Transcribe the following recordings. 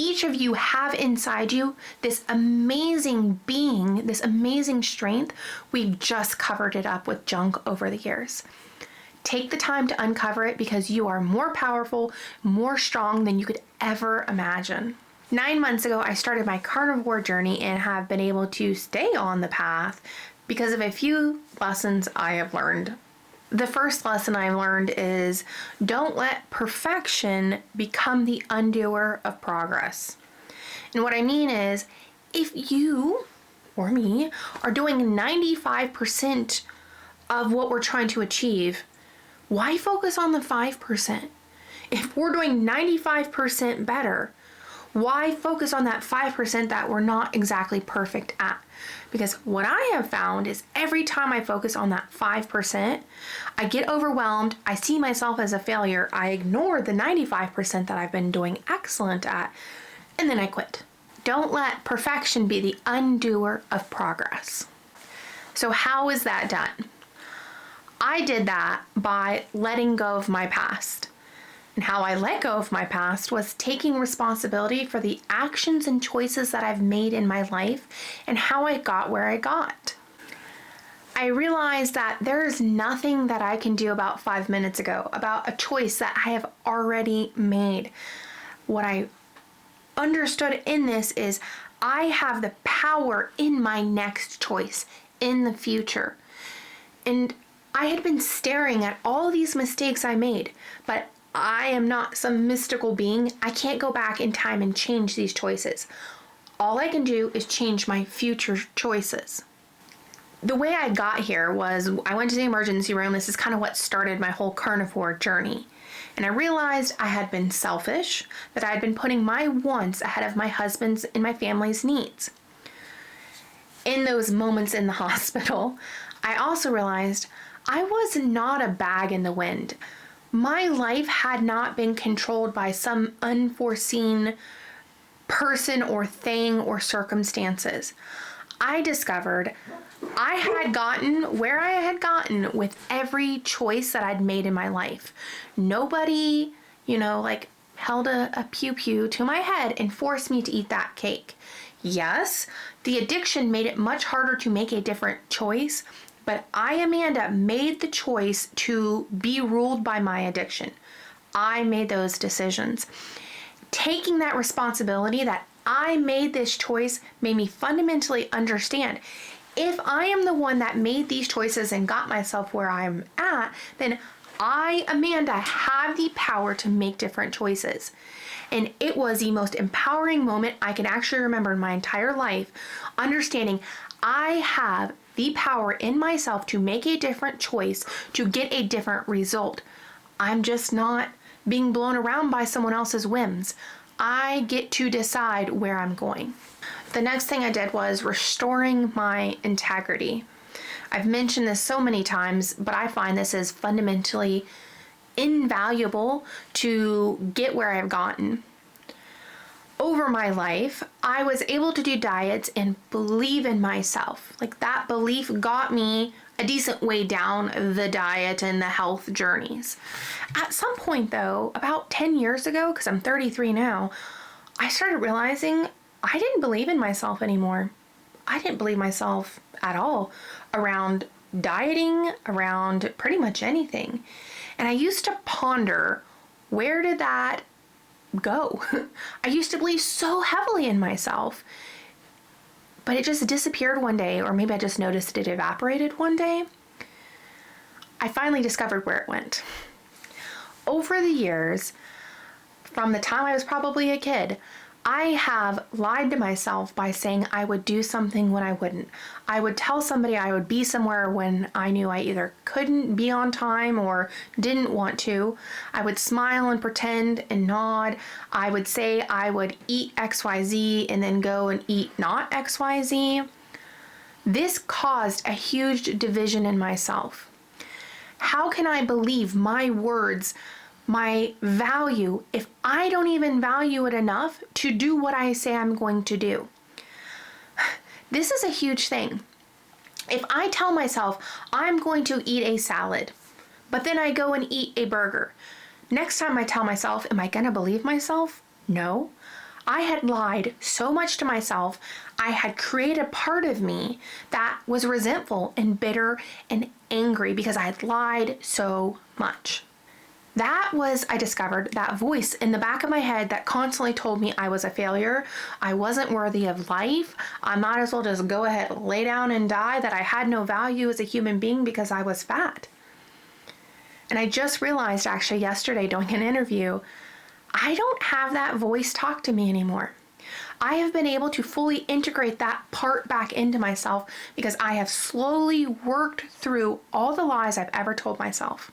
each of you have inside you this amazing being, this amazing strength. We've just covered it up with junk over the years. Take the time to uncover it because you are more powerful, more strong than you could ever imagine. 9 months ago, I started my carnivore journey and have been able to stay on the path because of a few lessons I have learned. The first lesson I've learned is don't let perfection become the undoer of progress. And what I mean is, if you or me are doing 95% of what we're trying to achieve, why focus on the 5%? If we're doing 95% better, why focus on that 5% that we're not exactly perfect at? Because what I have found is every time I focus on that 5%, I get overwhelmed, I see myself as a failure, I ignore the 95% that I've been doing excellent at, and then I quit. Don't let perfection be the undoer of progress. So how is that done? I did that by letting go of my past. And how I let go of my past was taking responsibility for the actions and choices that I've made in my life and how I got where I got. I realized that there is nothing that I can do about 5 minutes ago, about a choice that I have already made. What I understood in this is I have the power in my next choice, in the future. And I had been staring at all these mistakes I made, but I am not some mystical being. I can't go back in time and change these choices. All I can do is change my future choices. The way I got here was I went to the emergency room. This is kind of what started my whole carnivore journey. And I realized I had been selfish, that I had been putting my wants ahead of my husband's and my family's needs. In those moments in the hospital, I also realized I was not a bag in the wind. My life had not been controlled by some unforeseen person or thing or circumstances. I discovered I had gotten where I had gotten with every choice that I'd made in my life. Nobody, held a pew-pew to my head and forced me to eat that cake. Yes, the addiction made it much harder to make a different choice, but I, Amanda, made the choice to be ruled by my addiction. I made those decisions. Taking that responsibility that I made this choice made me fundamentally understand if I am the one that made these choices and got myself where I'm at, then I, Amanda, have the power to make different choices. And it was the most empowering moment I can actually remember in my entire life, understanding I have the power in myself to make a different choice, to get a different result. I'm just not being blown around by someone else's whims. I get to decide where I'm going. The next thing I did was restoring my integrity. I've mentioned this so many times, but I find this is fundamentally invaluable to get where I've gotten. Over my life, I was able to do diets and believe in myself. That belief got me a decent way down the diet and the health journeys. At some point though, about 10 years ago, because I'm 33 now, I started realizing I didn't believe in myself anymore. I didn't believe myself at all around dieting, around pretty much anything. And I used to ponder, where did that go? I used to believe so heavily in myself, but it just disappeared one day, or maybe I just noticed it evaporated one day. I finally discovered where it went. Over the years, from the time I was probably a kid, I have lied to myself by saying I would do something when I wouldn't. I would tell somebody I would be somewhere when I knew I either couldn't be on time or didn't want to. I would smile and pretend and nod. I would say I would eat XYZ and then go and eat not XYZ. This caused a huge division in myself. How can I believe my words, my value, if I don't even value it enough to do what I say I'm going to do? This is a huge thing. If I tell myself I'm going to eat a salad, but then I go and eat a burger, next time I tell myself, am I going to believe myself? No. I had lied so much to myself. I had created a part of me that was resentful and bitter and angry because I had lied so much. That was, I discovered, that voice in the back of my head that constantly told me I was a failure, I wasn't worthy of life, I might as well just go ahead, lay down and die, that I had no value as a human being because I was fat. And I just realized actually yesterday doing an interview, I don't have that voice talk to me anymore. I have been able to fully integrate that part back into myself because I have slowly worked through all the lies I've ever told myself.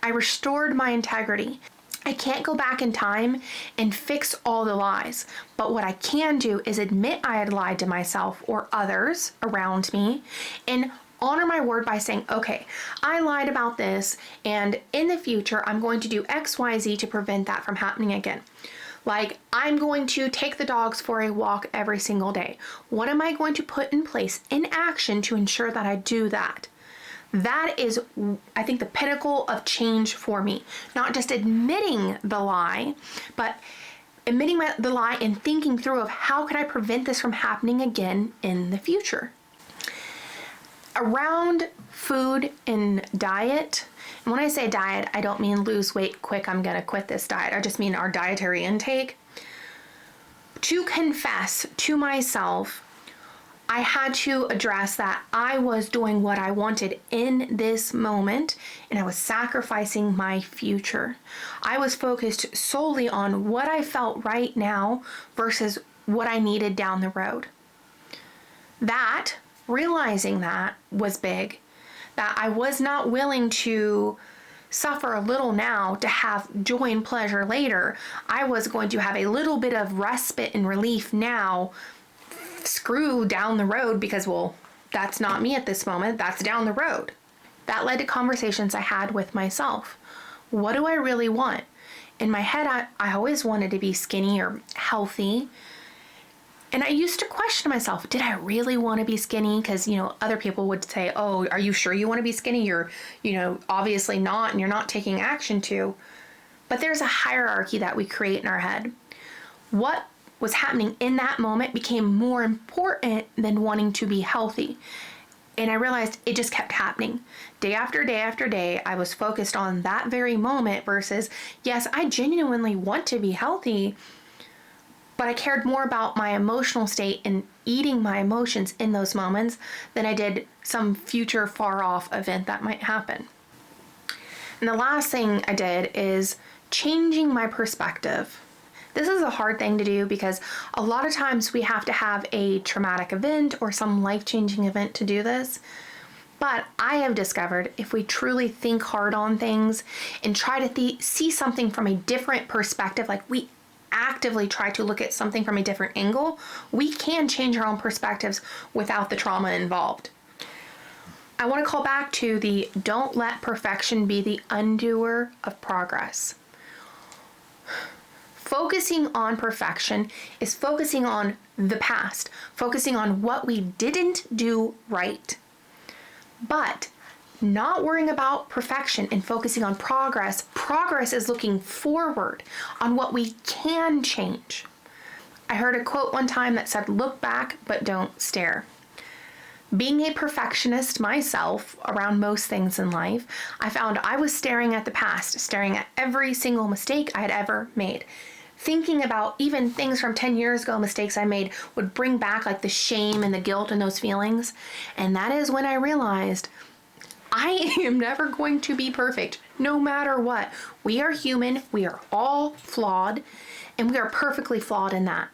I restored my integrity. I can't go back in time and fix all the lies, but what I can do is admit I had lied to myself or others around me and honor my word by saying, okay, I lied about this, and in the future, I'm going to do X, Y, Z to prevent that from happening again. Like, I'm going to take the dogs for a walk every single day. What am I going to put in place in action to ensure that I do that? That is, I think, the pinnacle of change for me. Not just admitting the lie, but admitting the lie and thinking through of how can I prevent this from happening again in the future. Around food and diet, and when I say diet, I don't mean lose weight quick, I'm gonna quit this diet. I just mean our dietary intake. To confess to myself, I had to address that I was doing what I wanted in this moment and I was sacrificing my future. I was focused solely on what I felt right now versus what I needed down the road. Realizing that was big, that I was not willing to suffer a little now to have joy and pleasure later. I was going to have a little bit of respite and relief now. Screw down the road because, well, that's not me at this moment, that's down the road. That led to conversations I had with myself. What do I really want? In my head, I always wanted to be skinny or healthy. And I used to question myself, did I really want to be skinny? Because, other people would say, oh, are you sure you want to be skinny? You're, obviously not, and you're not taking action to. But there's a hierarchy that we create in our head. What was happening in that moment became more important than wanting to be healthy. And I realized it just kept happening. Day after day after day, I was focused on that very moment versus, yes, I genuinely want to be healthy, but I cared more about my emotional state and eating my emotions in those moments than I did some future far off event that might happen. And the last thing I did is changing my perspective. This is a hard thing to do because a lot of times we have to have a traumatic event or some life-changing event to do this. But I have discovered if we truly think hard on things and try to see something from a different perspective, like we actively try to look at something from a different angle, we can change our own perspectives without the trauma involved. I want to call back to the don't let perfection be the undoer of progress. Focusing on perfection is focusing on the past, focusing on what we didn't do right. But not worrying about perfection and focusing on progress. Progress is looking forward on what we can change. I heard a quote one time that said, look back, but don't stare. Being a perfectionist myself around most things in life, I found I was staring at the past, staring at every single mistake I had ever made. Thinking about even things from 10 years ago, mistakes I made, would bring back like the shame and the guilt and those feelings. And that is when I realized I am never going to be perfect, no matter what. We are human, we are all flawed, and we are perfectly flawed in that.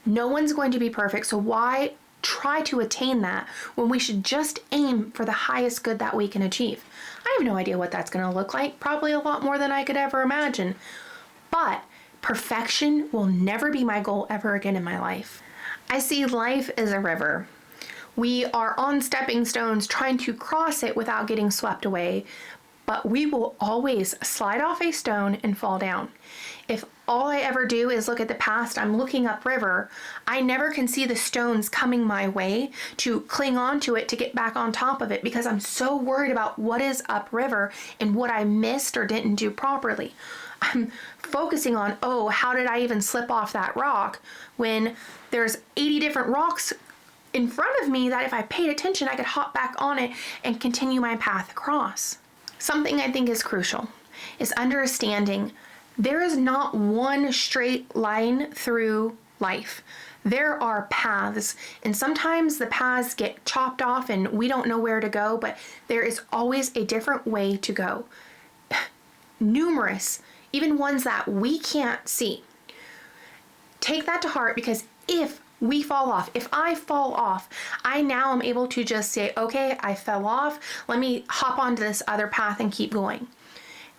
No one's going to be perfect, so why try to attain that when we should just aim for the highest good that we can achieve? I have no idea what that's going to look like, probably a lot more than I could ever imagine. But perfection will never be my goal ever again in my life. I see life as a river. We are on stepping stones trying to cross it without getting swept away, but we will always slide off a stone and fall down. If all I ever do is look at the past, I'm looking upriver, I never can see the stones coming my way to cling onto it to get back on top of it because I'm so worried about what is upriver and what I missed or didn't do properly. I'm focusing on, oh, how did I even slip off that rock, when there's 80 different rocks in front of me that if I paid attention, I could hop back on it and continue my path across. Something I think is crucial is understanding there is not one straight line through life. There are paths, and sometimes the paths get chopped off and we don't know where to go, but there is always a different way to go. Numerous, even ones that we can't see. Take that to heart, because if we fall off, if I fall off, I now am able to just say, okay, I fell off, let me hop onto this other path and keep going.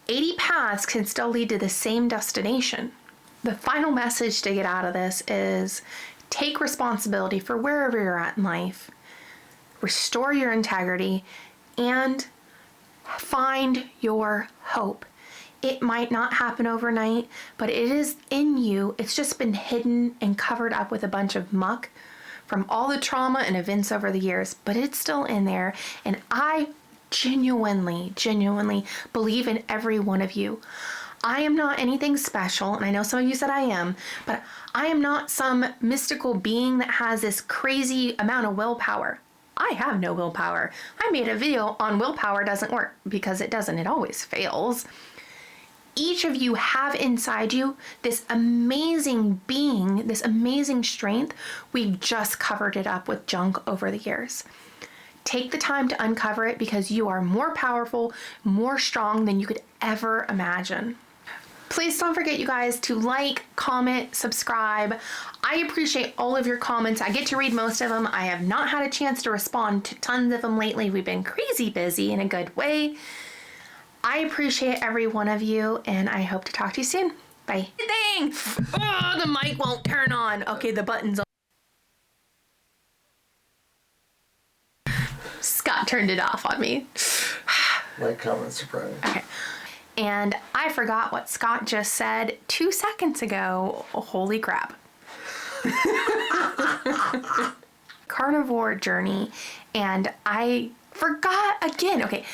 80 paths can still lead to the same destination. The final message to get out of this is take responsibility for wherever you're at in life, restore your integrity, and find your hope. It might not happen overnight, but it is in you. It's just been hidden and covered up with a bunch of muck from all the trauma and events over the years, but it's still in there. And I genuinely believe in every one of you. I am not anything special, and I know some of you said I am, but I am not some mystical being that has this crazy amount of willpower. I have no willpower. I made a video on willpower doesn't work, because it doesn't. It always fails. Each of you have inside you this amazing being, this amazing strength. We've just covered it up with junk over the years. Take the time to uncover it, because you are more powerful, more strong than you could ever imagine. Please don't forget, you guys, to like, comment, subscribe. I appreciate all of your comments. I get to read most of them. I have not had a chance to respond to tons of them lately. We've been crazy busy in a good way. I appreciate every one of you, and I hope to talk to you soon. Bye. Dang! Oh, the mic won't turn on. Okay, the button's on. Scott turned it off on me. Like, comment, surprise. Okay. And I forgot what Scott just said 2 seconds ago. Holy crap. Carnivore journey, and I forgot again. Okay.